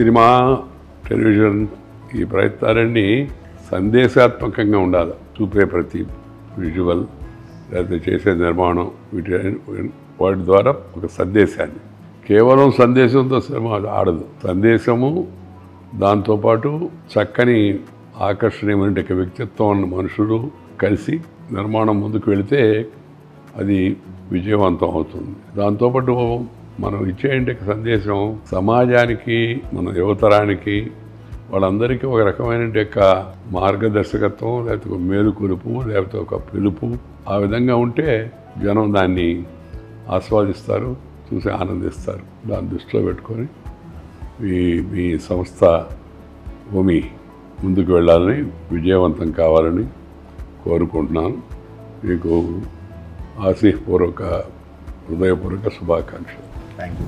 Cinema, television ఈ ప్రయత్నాలన్నీ సందేశాత్మకంగా ఉండాలి. చూపే ప్రతి విజువల్ లేకపోతే చేసే నిర్మాణం వాటి ద్వారా ఒక సందేశాన్ని, కేవలం సందేశంతో సినిమా ఆడదు. సందేశము దాంతోపాటు చక్కని ఆకర్షణీయమైన వ్యక్తిత్వం ఉన్న మనుషులు కలిసి నిర్మాణం ముందుకు వెళితే అది విజయవంతం అవుతుంది. దాంతోపాటు మనం ఇచ్చే సందేశం సమాజానికి, మన యువతరానికి, వాళ్ళందరికీ ఒక రకమైన మార్గదర్శకత్వం, లేకపోతే ఒక మేలుకొలుపు, లేకపోతే ఒక పిలుపు, ఆ విధంగా ఉంటే జనం దాన్ని ఆస్వాదిస్తారు, చూసి ఆనందిస్తారు. దాన్ని దృష్టిలో పెట్టుకొని మీ సంస్థ భూమి ముందుకు వెళ్ళాలని, విజయవంతం కావాలని కోరుకుంటున్నాను. మీకు ఆశీపూర్వక, హృదయపూర్వక శుభాకాంక్షలు. Thank you.